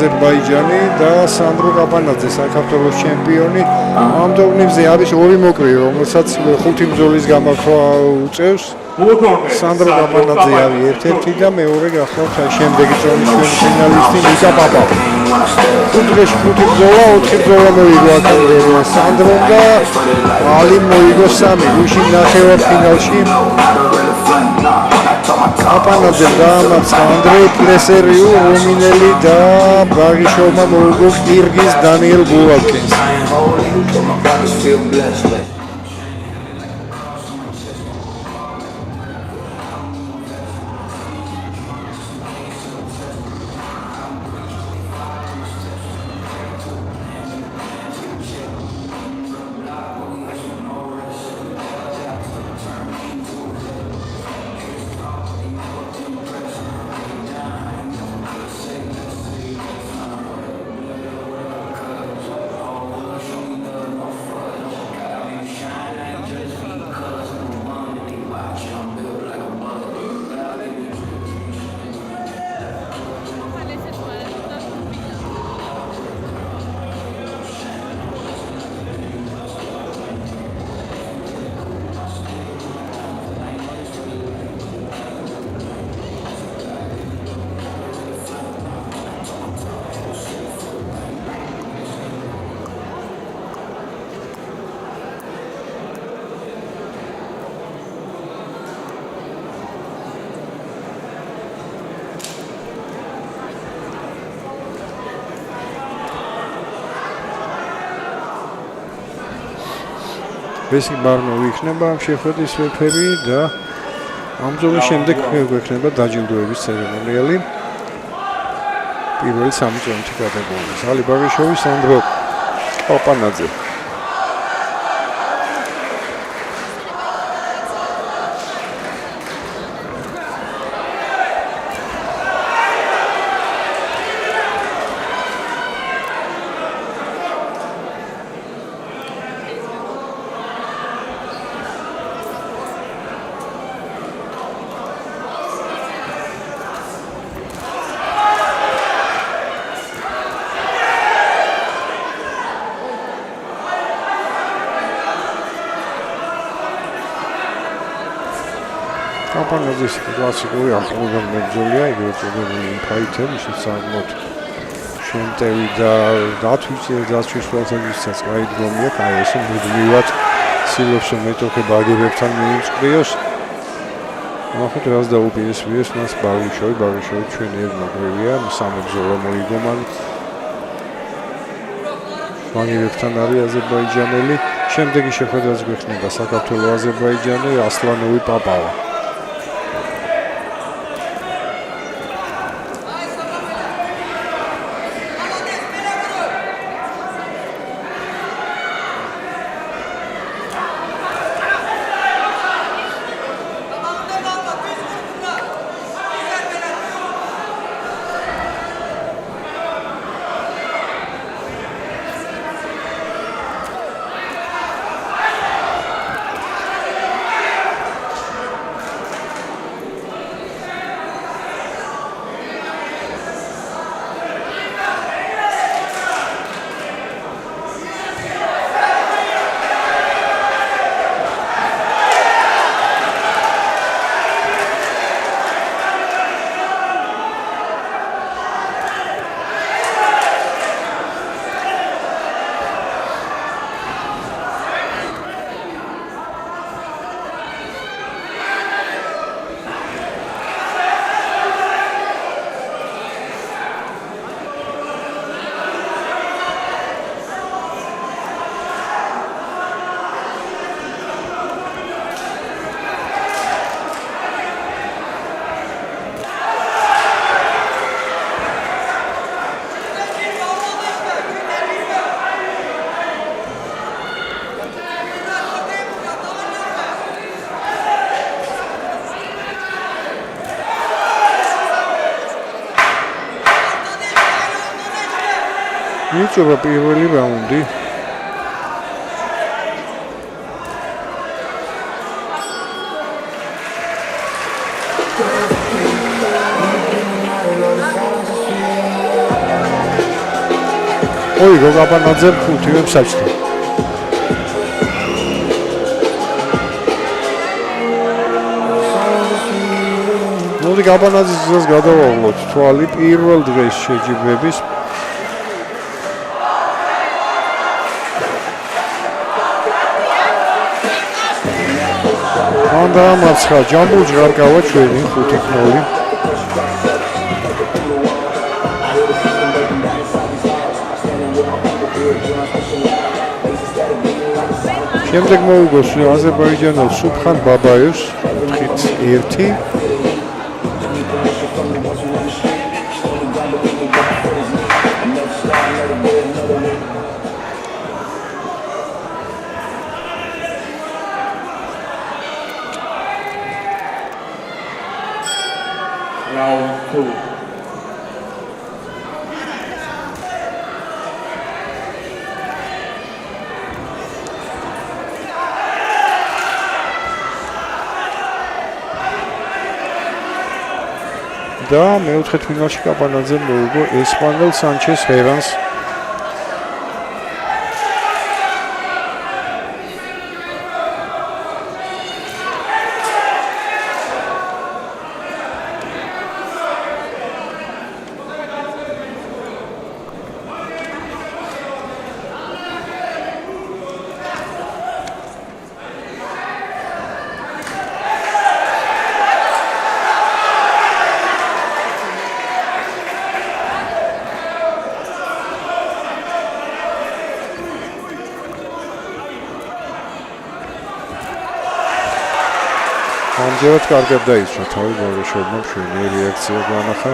აზერბაიჯანი და სანდრო კაპანაძე საქართველოს ჩემპიონი. ამ ტურნირზე არის ორი მოკრი, რომელსაც 5 ბრძოლის გამართვა უწევს. სანდრო კაპანაძე არის ერთ-ერთი და მეორე გახლავთ შემდეგი ტურნირის ფინალისტი ნიკა პაპა. კუდრეში 5 ბრძოლა, 4 ბრძოლა მოიგო აქამდე სანდრომ და ალიმ მოიგო 3. გუშინ ნახევარფინალში კაპანაძე დაამარცხა ანდრეი პლესერიუ, რუმინელი და ბაღიშოვმა მოიგო კირგიზ დანიელ გულავკინს. ბესიბარნოვი იქნება ამ შეხვედრის რეფერი და ამ ბრძოლის შემდეგ გვექნება დაჯილდოების ცერემონიალი პირველი 3 წონითი კატეგორიის. ალი ბაღიშოვი, სანდრო კაპანაძე. კაპანაძის კლასიკური ახალგაზრდა მებრძოლია, იგივე წოდებული ფაითერ, ისიც საკმაოდ შემტევი და დაცვის თვალსაზრისითაც გაიდგომია, აი ესე მუდმივად ცდილობს რომ მეტოქება აგებებთან მიიმწყრიოს. ნახოთ რას დაუპირისპირეს მას ბაღიშოვი ჩვენი ეზმაგრევია, 3 ბრძოლა მოიგო მან. აგებებთან არის აზერბაიჯანელი. შემდეგი შეხვედრაც გვექნება საქართველოს აზერბაიჯანი, ასლანოვი პაპავა. Nicio პირველი რაუნდი. ოი გოგაბანაძემ 5-ივე მსაჯდა. მოდი გაბანაძის გზას გადავავლოთ თვალი პირველ დღეს შეჯიბრების. მან დაამარცხა ჯამბულ ჟღარკავა ჩვენი 5-0. შემდეგ მოუგოს აზერბაიჯანელ სუბხან ბაბაევს 4-1. Round 2. და მეოთხე ფინალში კაპანაძე მოუგო ესპანელ სანჩეს ჰერანს. ამჯერად კარგად დაიცვა თავი ბარიშოვმა, მშვენი რეაქცია განახა.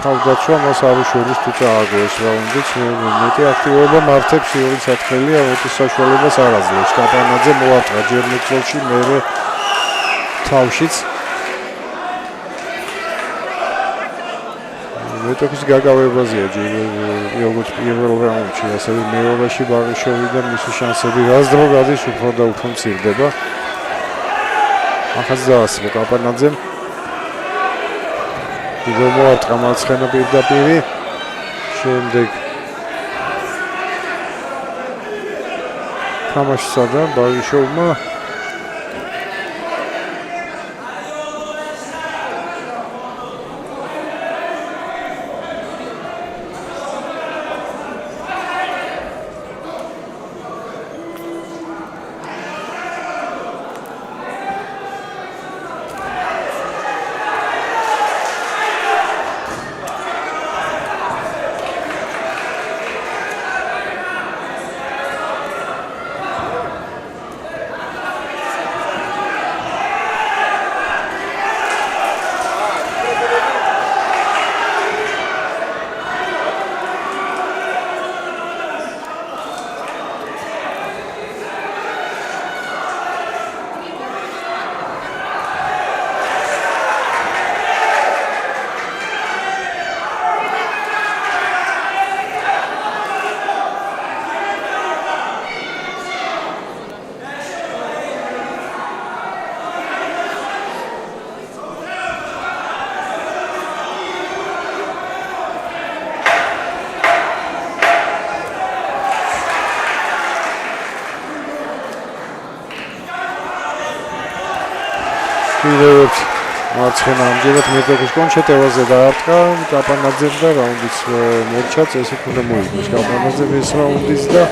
თავდაცვა მას არ უშუალოს თუ წააგო ეს რაუნდიც, მეტი აქტივობა მართებს იური სათხელია, მოდის საშუალებას არ აძლევს. კაპანაძე მოარტყა ჯერ მიწოლში, მერე თავშიც. მეტოქის გაგავებაზეა როგორც პირველ რაუნდში, ასევე მეორეში ბარიშოვი და მისი შანსები რასდრო გადის უფრო და უფრო მცირდება. ახაც დაასრულა კაპანაძემ. იგი მოარტყა მარცხენა პირდაპირი. შემდეგ თამაშს ადა ბარიშოვმა. კიდევ მარცხენა ამჯერად მეტოქის კონჩეტევაზე დაარტყა კაპანაძემ და რაუნდიც მორჩა წესით უნდა მოიგოს კაპანაძემ ეს რაუნდიც და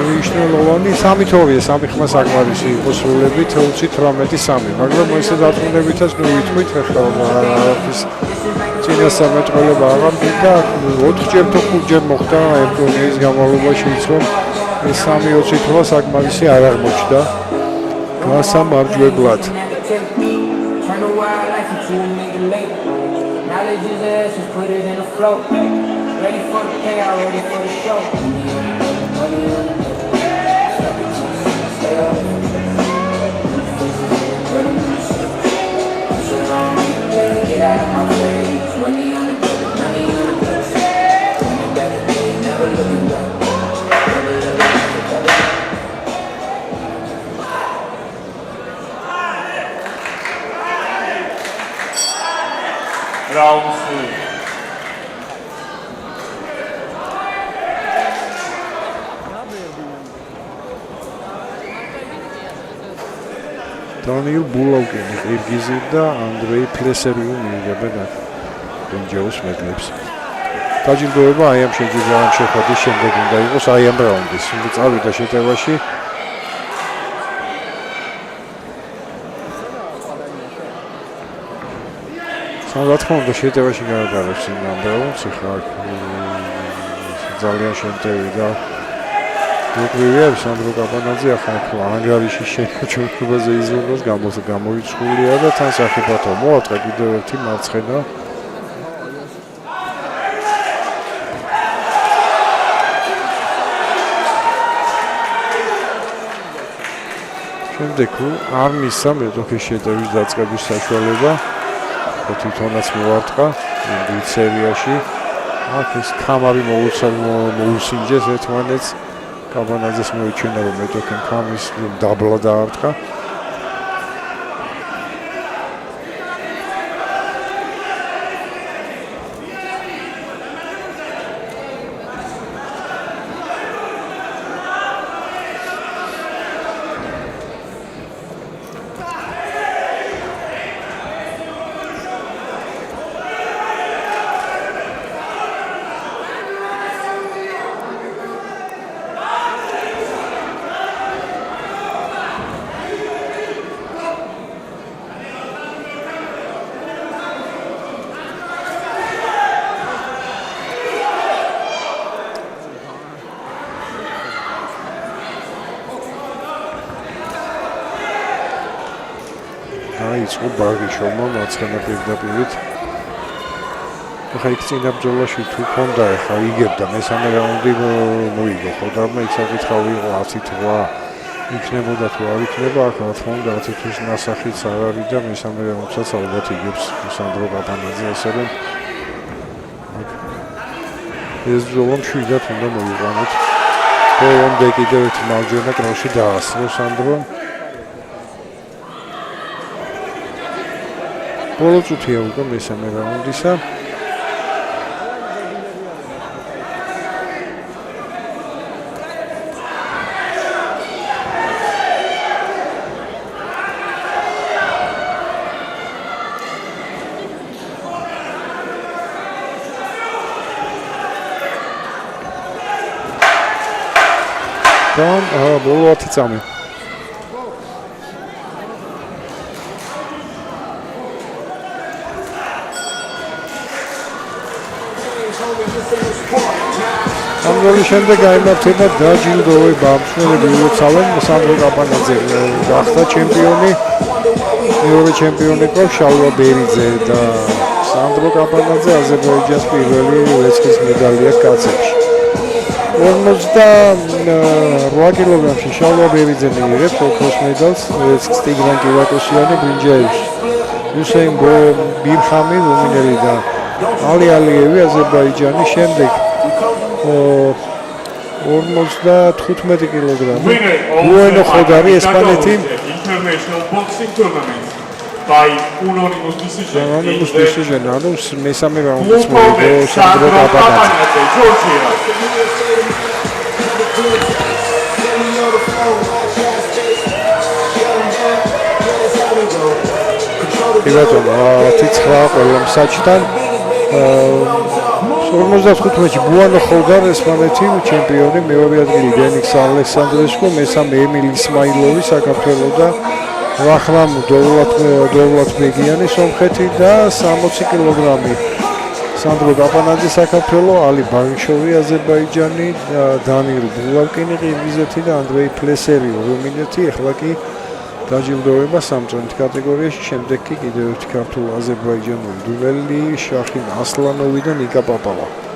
მნიშვნელოვანი 3-2-ია, 3 ხმა საკმარისი იყო სრულებით 20-18, მაგრამ ესე დაწუნებითაც მივიტყვით ახლა ის წინასწარმეტყველება აღარ მიდდა 4-ჯერ თუ 5-ჯერ მოხდა ერთ ტურნირის განმავლობაში რომ ეს 3-20 საკმარისი არ აღმოჩნდა გასამარჯვებლად. Round 3. დანიელ ბულავკინი, ყირგიზი და ანდრეი ფლესერი მიიღებენ ბრინჯაოს მედლებს. დაჯილდოება აი ამ შეხვედრის შემდეგ უნდა იყოს აი ამ რაუნდის. უნდა წავიდა შეტევაში. რა თქმა უნდა შეტევაში გააგარებს იმ ამ რაუნდს, ხა ძალიან შემტევი და უკრივია სანდრო კაპანაძე ახლა ანგარიშის შეჩერებაზე იზრუნოს გამოიწვულია და თან სახიფათო მოაწყა კიდევ ერთი მარცხენა შემდეგ არ მისცა მეტოქის შეტევის დაწყების საშუალება თვითონაც მოარტყა იმ სერიაში აქ ეს კამარი მოუსინჯეს ერთმანეთს კაპანაძეს მოიჩვენა რომ მეტოქემ კამის დაბლა დაარტყა დაიწყო ბარგიშოვმა მარცხენა პირდაპირით. ახლა იქ წინა ბრძოლაში თუ ქონდა ახლა იგებდა მესამე რაუნდი მოიგო ხო და მე საკითხავი იყო 108 იქნებოდა თუ არ იქნება აქ რა თქმა უნდა 108-ის ნასახიც არ არის და მესამე რაუნდსაც ალბათ იგებს სანდრო კაპანაძე ასე რომ ეს ბრძოლა მშვიდად უნდა მოიყვანოთ. ბოლომდე კიდევ ერთი მარჯვენა კროსი დაასრულა სანდრომ. ბოლო წუთია უკვე მესამე რაუნდისა. და ბოლო 10 წამი. ამგვარი შემდეგ გაიმართება დაჯილდოება მსვლელები უცალენ სანდრო კაპანაძე გახდა ჩემპიონი მეორე ჩემპიონი ყავს შალვა ბერიძე და სანდრო კაპანაძე აზერბაიჯანის პირველი ვერცხლის მედალია კაცებში 58 კილოგრამში შალვა ბერიძე მიიღებს ოქროს მედალს ვერცხლის ტიგრან კივაკოსიანი ბრინჯაოს იუსეინ ბირხამი რუმინელი და ალი ალიევი აზერბაიჯანის შემდეგ 55 კილოგრამი. უენო ხოდარი ესპანეთი International Boxing Tournament by unanimous decision. Unanimous decision. ანუ მესამე რაუნდს მოიგო სანდრო კაპანაძე. ბატონო 19 ყველა მსაჯთან 55-ში ბუანო ხოდარ ესპანეთი ჩემპიონი, მეორე ადგილი დენიქს ალექსანდრესკო, მესამე ემილი ისმაილოვი საქართველო და ვახრამ დოვლათბეგიანი სომხეთი და 60 კილოგრამი სანდრო კაპანაძე საქართველო, ალი ბარიშოვი აზერბაიჯანი, დანიელ ბულავკინი ყირგიზეთი და ანდრეი ფლესერი რუმინეთი. ახლა კი დაჯილდოება სამწონით კატეგორიაში, შემდეგ კი კიდევ ერთი ქართულ-აზერბაიჯანული დუელი შახინ ასლანოვი და ნიკა პაპავა.